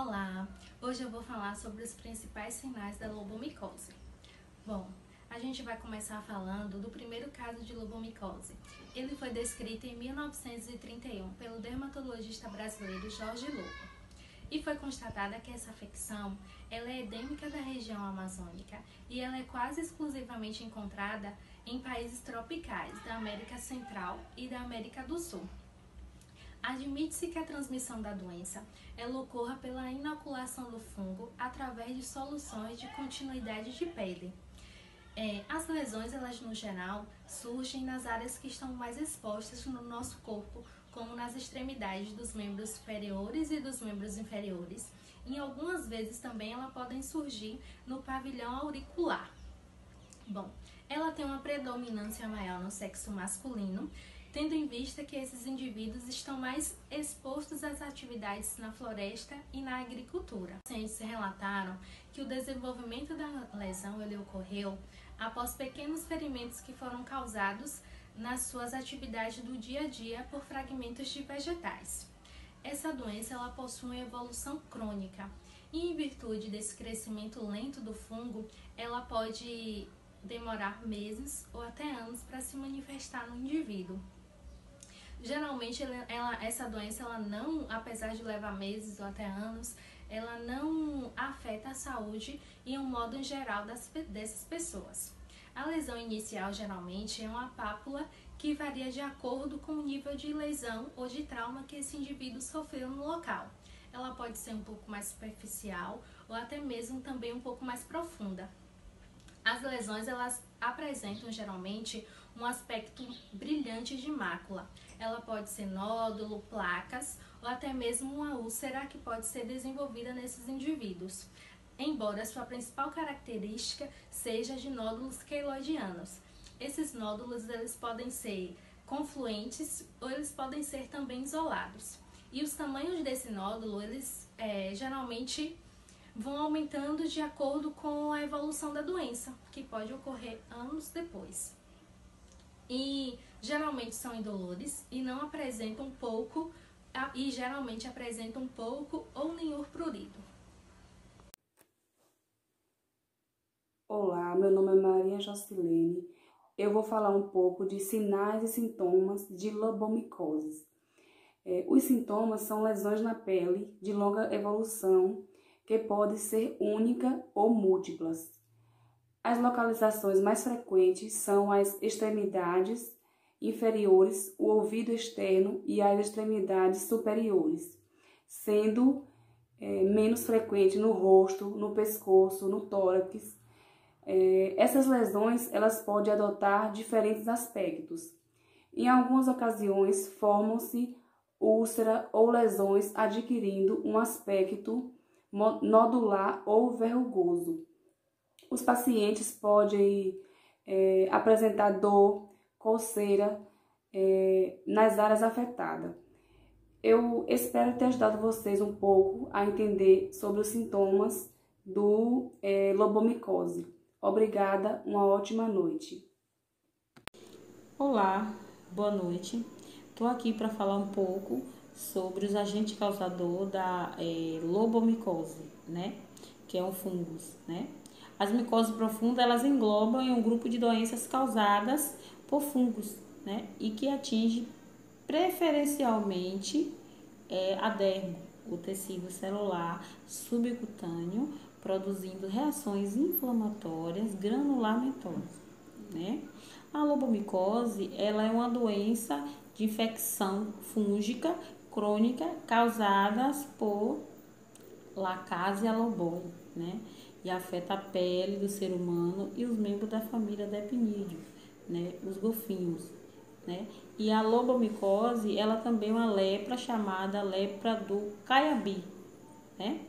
Olá! Hoje eu vou falar sobre os principais sinais da lobomicose. Bom, a gente vai começar falando do primeiro caso de lobomicose. Ele foi descrito em 1931 pelo dermatologista brasileiro Jorge Lobo. E foi constatada que essa afecção ela é endêmica da região amazônica e ela é quase exclusivamente encontrada em países tropicais da América Central e da América do Sul. Admite-se que a transmissão da doença ela ocorra pela inoculação do fungo através de soluções de continuidade de pele. As lesões, elas no geral, surgem nas áreas que estão mais expostas no nosso corpo, como nas extremidades dos membros superiores e dos membros inferiores. E algumas vezes também elas podem surgir no pavilhão auricular. Bom, ela tem uma predominância maior no sexo masculino, tendo em vista que esses indivíduos estão mais expostos às atividades na floresta e na agricultura. Cientistas relataram que o desenvolvimento da lesão ele ocorreu após pequenos ferimentos que foram causados nas suas atividades do dia a dia por fragmentos de vegetais. Essa doença ela possui uma evolução crônica e, em virtude desse crescimento lento do fungo, ela pode demorar meses ou até anos para se manifestar no indivíduo. Geralmente, essa doença, ela não, apesar de levar meses ou até anos, ela não afeta a saúde e o modo em geral dessas pessoas. A lesão inicial, geralmente, é uma pápula que varia de acordo com o nível de lesão ou de trauma que esse indivíduo sofreu no local. Ela pode ser um pouco mais superficial ou até mesmo também um pouco mais profunda. As lesões, elas apresentam geralmente um aspecto brilhante de mácula. Ela pode ser nódulo, placas ou até mesmo uma úlcera que pode ser desenvolvida nesses indivíduos, embora sua principal característica seja de nódulos queiloidianos. Esses nódulos eles podem ser confluentes ou eles podem ser também isolados. E os tamanhos desse nódulo, eles geralmente vão aumentando de acordo com a evolução da doença, que pode ocorrer anos depois. E geralmente são indolores e não apresentam geralmente apresentam pouco ou nenhum prurido. Olá, meu nome é Maria Jocilene. Eu vou falar um pouco de sinais e sintomas de lobomicose. Os sintomas são lesões na pele de longa evolução que podem ser única ou múltiplas. As localizações mais frequentes são as extremidades inferiores, o ouvido externo e as extremidades superiores, sendo menos frequente no rosto, no pescoço, no tórax. Essas lesões elas podem adotar diferentes aspectos. Em algumas ocasiões, formam-se úlcera ou lesões adquirindo um aspecto nodular ou verrugoso. Os pacientes podem apresentar dor, coceira nas áreas afetadas. Eu espero ter ajudado vocês um pouco a entender sobre os sintomas do lobomicose. Obrigada, uma ótima noite. Olá, boa noite. Estou aqui para falar um pouco sobre os agentes causadores da lobomicose, né? Que é um fungus, né? As micoses profundas, elas englobam em um grupo de doenças causadas por fungos, né? E que atinge preferencialmente a dermo, o tecido celular subcutâneo, produzindo reações inflamatórias granulamentosas, né? A lobomicose, ela é uma doença de infecção fúngica crônica causada por Lacásia loboi, né? E afeta a pele do ser humano e os membros da família da epinídeo, né? Os golfinhos, né? E a lobomicose, ela também é uma lepra chamada lepra do Caiabi, né?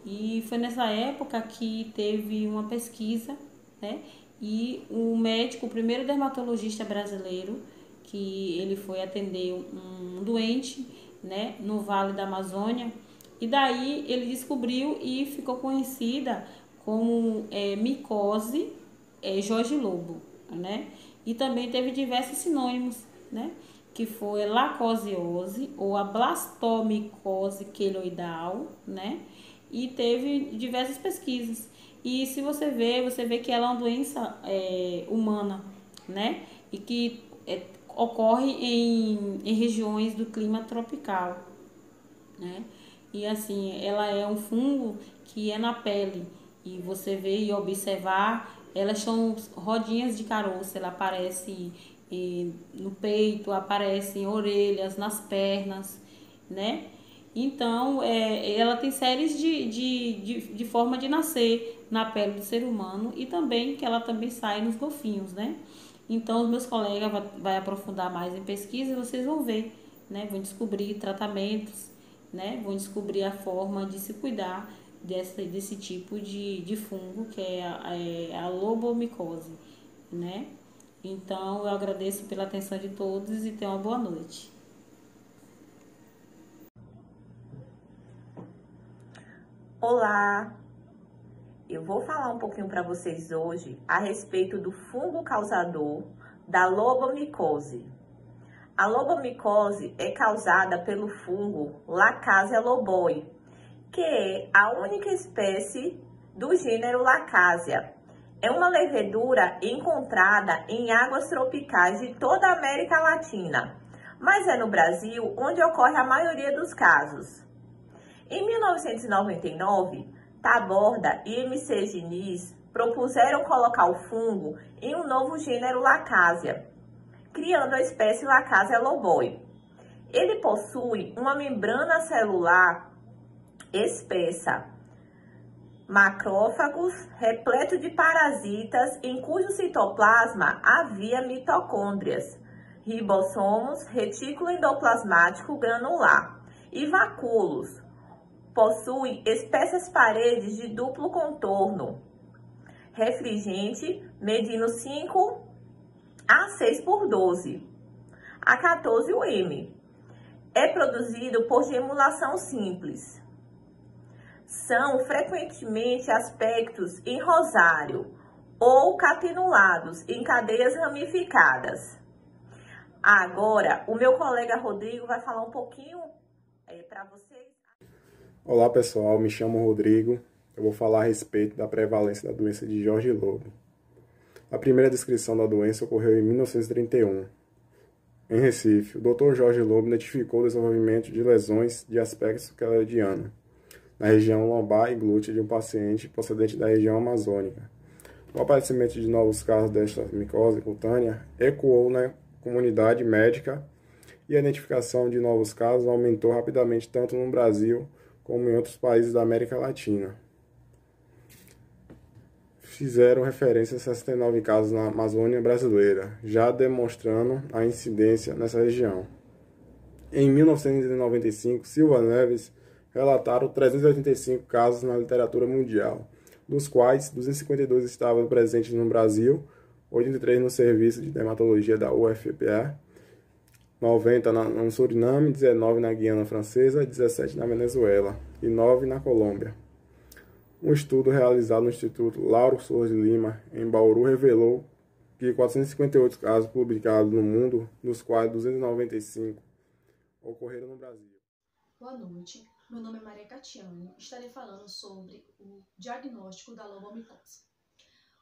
E foi nessa época que teve uma pesquisa, né? E o primeiro dermatologista brasileiro, que ele foi atender um doente, né? No Vale da Amazônia, e daí ele descobriu e ficou conhecida como micose Jorge Lobo, né? E também teve diversos sinônimos, né? Que foi lacosiose ou a blastomicose queloidal, né? e teve diversas pesquisas. E se você vê que ela é uma doença humana, né? E que ocorre em regiões do clima tropical, né? E assim, ela é um fungo que é na pele. E você vê e observar, elas são rodinhas de caroço, ela aparece no peito, aparece em orelhas, nas pernas, né? Então, ela tem séries de forma de nascer na pele do ser humano e também que ela também sai nos golfinhos, né? Então, os meus colegas vai aprofundar mais em pesquisa e vocês vão ver, né? Vão descobrir tratamentos, né? Vão descobrir a forma de se cuidar desse tipo de fungo que é a lobomicose, né? Então, eu agradeço pela atenção de todos e tenham uma boa noite. Olá! Eu vou falar um pouquinho para vocês hoje a respeito do fungo causador da lobomicose. A lobomicose é causada pelo fungo Lacásia loboi, que é a única espécie do gênero Lacásia. É uma levedura encontrada em águas tropicais de toda a América Latina, mas é no Brasil onde ocorre a maioria dos casos. Em 1999, Taborda e MC Diniz propuseram colocar o fungo em um novo gênero Lacásia, criando a espécie Lacásia loboi. Ele possui uma membrana celular espessa, macrófagos repleto de parasitas em cujo citoplasma havia mitocôndrias, ribossomos, retículo endoplasmático granular e vacúolos. Possui espessas paredes de duplo contorno, refringente medindo 5 a 6 por 12, a 14 m. É produzido por gemulação simples. São frequentemente aspectos em rosário ou catenulados em cadeias ramificadas. Agora, o meu colega Rodrigo vai falar um pouquinho para vocês. Olá pessoal, me chamo Rodrigo. Eu vou falar a respeito da prevalência da doença de Jorge Lobo. A primeira descrição da doença ocorreu em 1931. Em Recife, o Dr. Jorge Lobo identificou o desenvolvimento de lesões de aspecto esclerotiano na região lombar e glútea de um paciente procedente da região amazônica. O aparecimento de novos casos desta micose cutânea ecoou na comunidade médica e a identificação de novos casos aumentou rapidamente tanto no Brasil como em outros países da América Latina. Fizeram referência a 69 casos na Amazônia brasileira, já demonstrando a incidência nessa região. Em 1995, Silva Neves relataram 385 casos na literatura mundial, dos quais 252 estavam presentes no Brasil, 83 no Serviço de Dermatologia da UFPA, 90 no Suriname, 19 na Guiana Francesa, 17 na Venezuela e 9 na Colômbia. Um estudo realizado no Instituto Lauro Souza de Lima, em Bauru, revelou que 458 casos publicados no mundo, dos quais 295 ocorreram no Brasil. Boa noite, meu nome é Maria Catiane e estarei falando sobre o diagnóstico da lobomicose.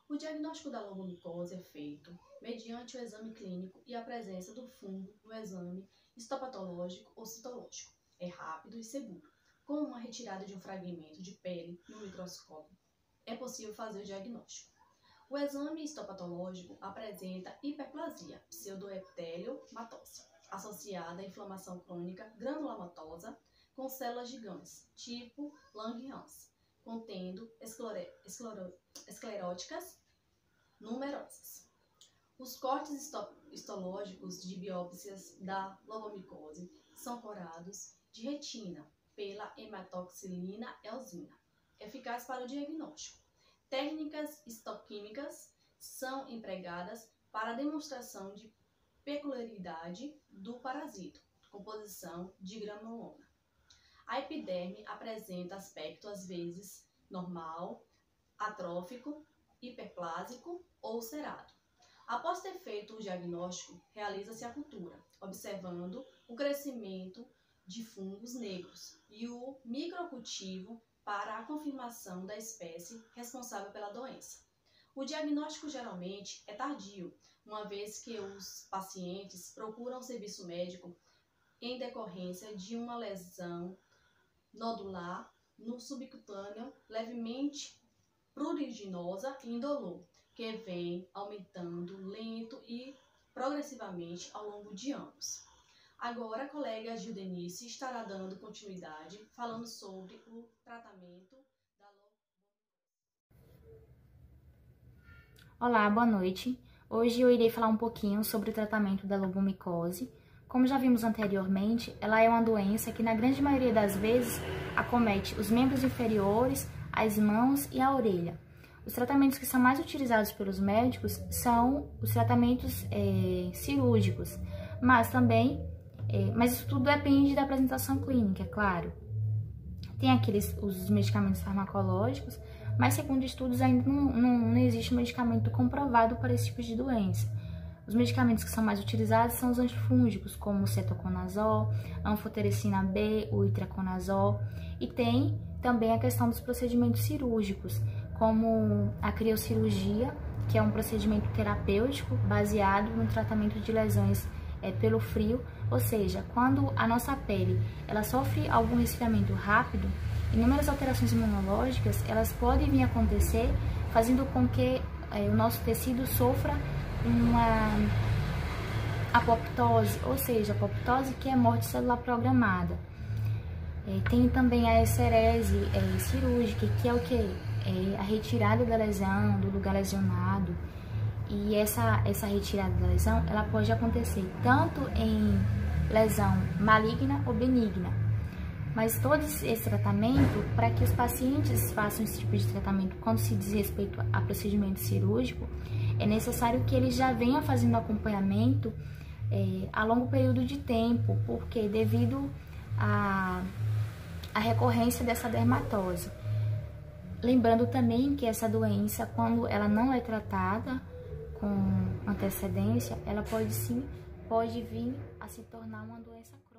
O diagnóstico da lobomicose é feito mediante o exame clínico e a presença do fungo no exame histopatológico ou citológico. É rápido e seguro. Com uma retirada de um fragmento de pele no microscópio, é possível fazer o diagnóstico. O exame histopatológico apresenta hiperplasia pseudoepitélio-matósia, associada à inflamação crônica granulomatosa com células gigantes, tipo Langerhans, contendo escleróticas numerosas. Os cortes histológicos de biópsias da lobomicose são corados de retina pela hematoxilina eosina, eficaz para o diagnóstico. Técnicas histoquímicas são empregadas para a demonstração de peculiaridade do parasito, composição de granuloma. A epiderme apresenta aspecto às vezes normal, atrófico, hiperplásico ou ulcerado. Após ter feito o diagnóstico, realiza-se a cultura, observando o crescimento de fungos negros e o microcultivo para a confirmação da espécie responsável pela doença. O diagnóstico geralmente é tardio, uma vez que os pacientes procuram serviço médico em decorrência de uma lesão nodular no subcutâneo levemente pruriginosa e indolor, que vem aumentando lento e progressivamente ao longo de anos. Agora, a colega Gildenice estará dando continuidade, falando sobre o tratamento da lobomicose. Olá, boa noite. Hoje eu irei falar um pouquinho sobre o tratamento da lobomicose. Como já vimos anteriormente, ela é uma doença que na grande maioria das vezes acomete os membros inferiores, as mãos e a orelha. Os tratamentos que são mais utilizados pelos médicos são os tratamentos cirúrgicos, mas isso tudo depende da apresentação clínica, é claro. Tem os medicamentos farmacológicos, mas segundo estudos ainda não existe medicamento comprovado para esse tipo de doença. Os medicamentos que são mais utilizados são os antifúngicos, como o cetoconazol, a anfotericina B, o itraconazol, e tem também a questão dos procedimentos cirúrgicos, como a criocirurgia, que é um procedimento terapêutico baseado no tratamento de lesões pelo frio, ou seja, quando a nossa pele ela sofre algum resfriamento rápido, inúmeras alterações imunológicas elas podem vir a acontecer, fazendo com que o nosso tecido sofra uma apoptose, ou seja, apoptose que é morte celular programada. Tem também a eserese cirúrgica, que é o que? A retirada da lesão, do lugar lesionado. E essa retirada da lesão, ela pode acontecer tanto em lesão maligna ou benigna. Mas todo esse tratamento, para que os pacientes façam esse tipo de tratamento quando se diz respeito a procedimento cirúrgico, é necessário que eles já venham fazendo acompanhamento a longo período de tempo, porque devido à recorrência dessa dermatose. Lembrando também que essa doença, quando ela não é tratada com antecedência, ela pode vir a se tornar uma doença crônica.